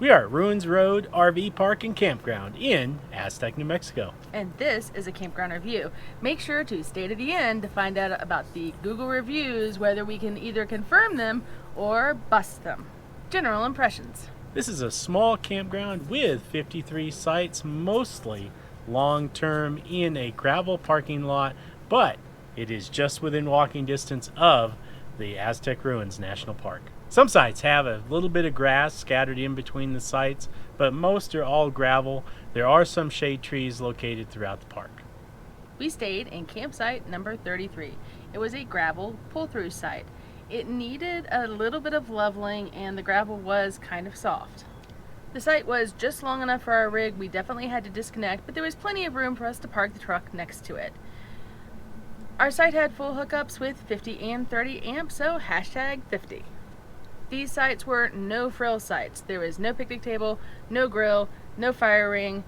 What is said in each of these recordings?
We are at Ruins Road RV Park and Campground in Aztec, New Mexico. And this is a campground review. Make sure to stay to the end to find out about the Google reviews, whether we can either confirm them or bust them. General impressions. This is a small campground with 53 sites, mostly long-term in a gravel parking lot, but it is just within walking distance of the Aztec Ruins National Park. Some sites have a little bit of grass scattered in between the sites, but most are all gravel. There are some shade trees located throughout the park. We stayed in campsite number 33. It was a gravel pull-through site. It needed a little bit of leveling and the gravel was kind of soft. The site was just long enough for our rig. We definitely had to disconnect, but there was plenty of room for us to park the truck next to it. Our site had full hookups with 50 and 30 amps, so hashtag 50. These sites were no-frill sites. There was no picnic table, no grill, no fire ring,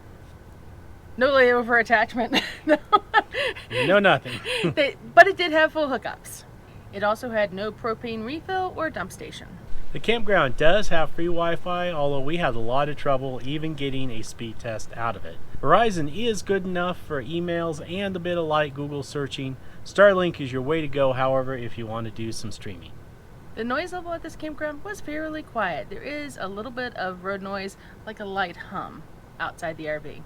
no layover attachment. No nothing. But it did have full hookups. It also had no propane refill or dump station. The campground does have free Wi-Fi, although we had a lot of trouble even getting a speed test out of it. Verizon is good enough for emails and a bit of light Google searching. Starlink is your way to go, however, if you want to do some streaming. The noise level at this campground was fairly quiet. There is a little bit of road noise, like a light hum, outside the RV.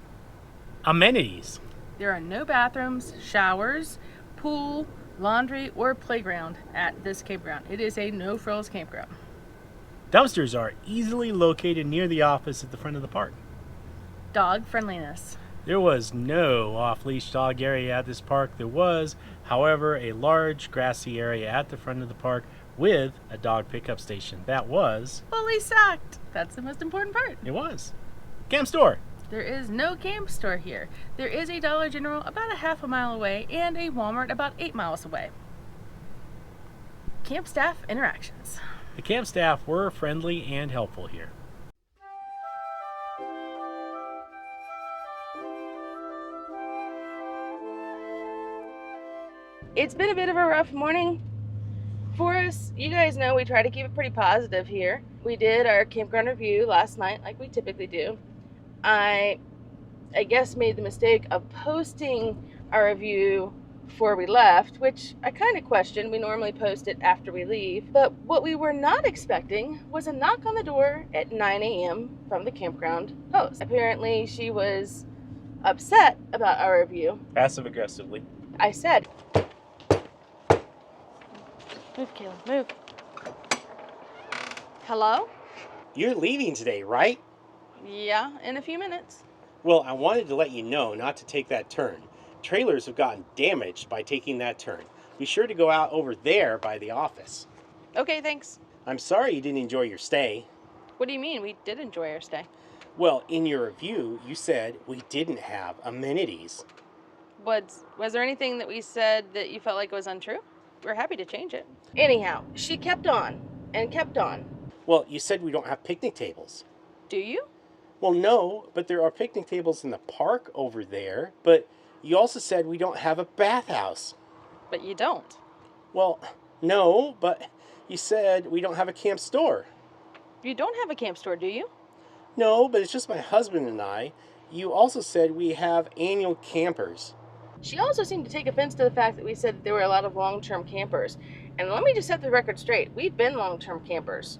Amenities. There are no bathrooms, showers, pool, laundry, or playground at this campground. It is a no-frills campground. Dumpsters are easily located near the office at the front of the park. Dog friendliness. There was no off-leash dog area at this park. There was, however, a large grassy area at the front of the park with a dog pickup station. That was fully stocked. That's the most important part. It was. Camp store. There is no camp store here. There is a Dollar General about a half a mile away and a Walmart about 8 miles away. Camp staff interactions. The camp staff were friendly and helpful here. It's been a bit of a rough morning for us. You guys know we try to keep it pretty positive here. We did our campground review last night like we typically do. I guess made the mistake of posting our review before we left, which I kind of question. We normally post it after we leave. But what we were not expecting was a knock on the door at 9 a.m. from the campground host. Apparently she was upset about our review. Passive aggressively. I said, "Move, Caleb, move." Hello? You're leaving today, right? Yeah, in a few minutes. Well, I wanted to let you know not to take that turn. Trailers have gotten damaged by taking that turn. Be sure to go out over there by the office. Okay, thanks. I'm sorry you didn't enjoy your stay. What do you mean? We did enjoy our stay. Well, in your review, you said we didn't have amenities. Was there anything that we said that you felt like was untrue? We're happy to change it. Anyhow, she kept on and kept on. Well, you said we don't have picnic tables. Do you? Well, no, but there are picnic tables in the park over there. But you also said we don't have a bathhouse. But you don't. Well, no, but you said we don't have a camp store. You don't have a camp store, do you? No, but it's just my husband and I. You also said we have annual campers. She also seemed to take offense to the fact that we said that there were a lot of long-term campers. And let me just set the record straight. We've been long-term campers.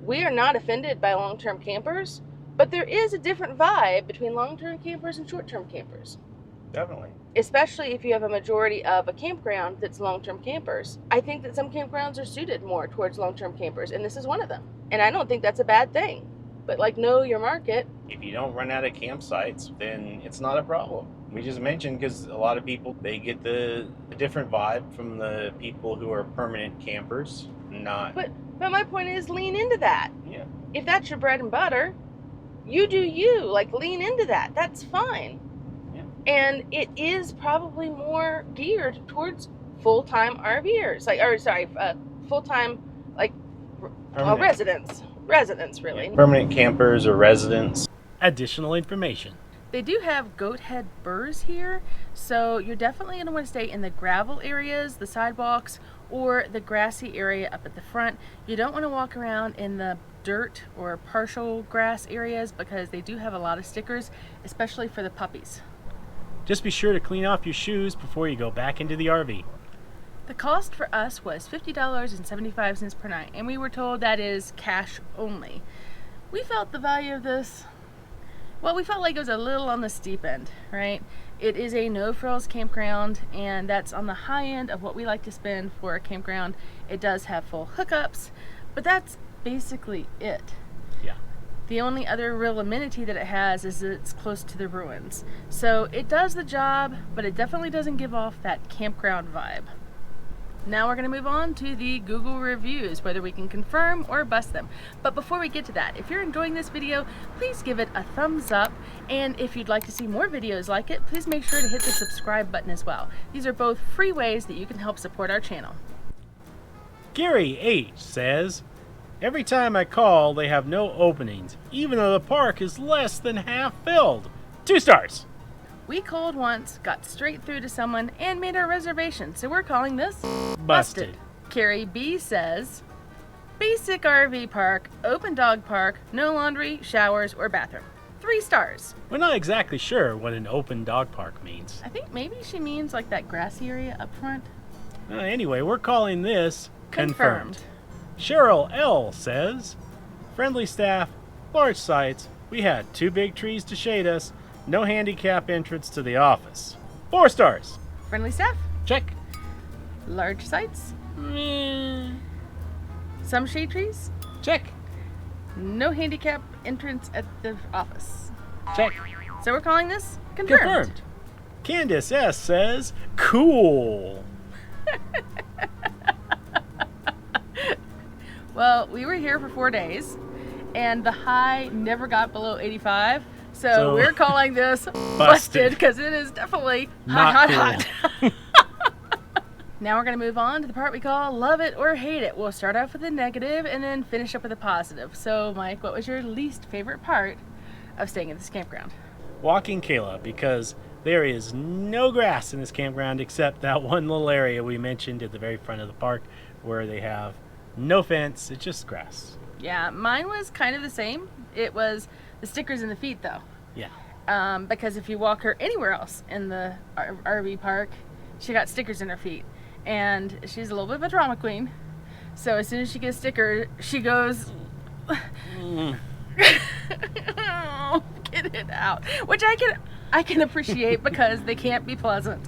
We are not offended by long-term campers, but there is a different vibe between long-term campers and short-term campers. Definitely. Especially if you have a majority of a campground that's long-term campers. I think that some campgrounds are suited more towards long-term campers, and this is one of them. And I don't think that's a bad thing. But like, know your market. If you don't run out of campsites, then it's not a problem. We just mentioned because a lot of people, they get the different vibe from the people who are permanent campers, not... But my point is, lean into that. Yeah. If that's your bread and butter, you do you. Like, lean into that. That's fine. Yeah. And it is probably more geared towards full-time RVers. Full-time, Permanent. Residents, really. Yeah, permanent campers or residents. Additional information. They do have goat head burrs here, so you're definitely going to want to stay in the gravel areas, the sidewalks, or the grassy area up at the front. You don't want to walk around in the dirt or partial grass areas because they do have a lot of stickers, especially for the puppies. Just be sure to clean off your shoes before you go back into the RV. The cost for us was $50.75 per night, and we were told that is cash only. We felt the value of this, well, we felt like it was a little on the steep end, right? It is a no-frills campground, and that's on the high end of what we like to spend for a campground. It does have full hookups, but that's basically it. Yeah. The only other real amenity that it has is that it's close to the ruins. So it does the job, but it definitely doesn't give off that campground vibe. Now we're going to move on to the Google reviews, whether we can confirm or bust them. But before we get to that, if you're enjoying this video, please give it a thumbs up. And if you'd like to see more videos like it, please make sure to hit the subscribe button as well. These are both free ways that you can help support our channel. Gary H. says, every time I call, they have no openings, even though the park is less than half filled. 2 stars. We called once, got straight through to someone, and made our reservation, so we're calling this Busted. Carrie B says, basic RV park, open dog park, no laundry, showers, or bathroom. 3 stars. We're not exactly sure what an open dog park means. I think maybe she means like that grassy area up front. Anyway, we're calling this Confirmed. Cheryl L. says, friendly staff, large sites, we had 2 big trees to shade us, no handicap entrance to the office. 4 stars. Friendly staff, Check. large sites, Meh. some shade trees, Check. no handicap entrance at the office. Check. So we're calling this confirmed. Confirmed. Candace S. says, cool. Well, we were here for 4 days, and the high never got below 85. So we're calling this busted because it is definitely Not hot. Now we're going to move on to the part we call love it or hate it. We'll start off with the negative and then finish up with a positive. So, Mike, what was your least favorite part of staying at this campground? Walking Kayla, because there is no grass in this campground except that one little area we mentioned at the very front of the park where they have no fence, it's just grass. Yeah, mine was kind of the same. It was the stickers in the feet, though. Yeah. Because if you walk her anywhere else in the RV park, she got stickers in her feet. And she's a little bit of a drama queen. So as soon as she gets a sticker, she goes, get it out. Which I can appreciate because they can't be pleasant.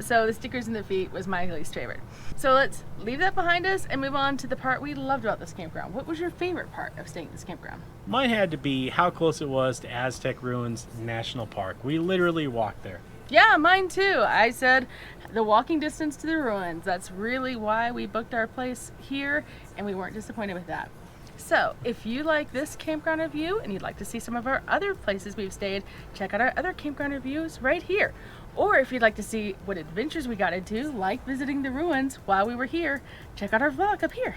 So the stickers in the feet was my least favorite. So let's leave that behind us and move on to the part we loved about this campground. What was your favorite part of staying at this campground? Mine had to be how close it was to Aztec Ruins National Park. We literally walked there. Yeah, mine too. I said the walking distance to the ruins. That's really why we booked our place here, and we weren't disappointed with that. So, if you like this campground review and you'd like to see some of our other places we've stayed, check out our other campground reviews right here. Or if you'd like to see what adventures we got into, like visiting the ruins while we were here, check out our vlog up here.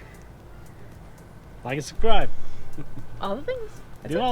Like and subscribe. All the things. That's Do it. all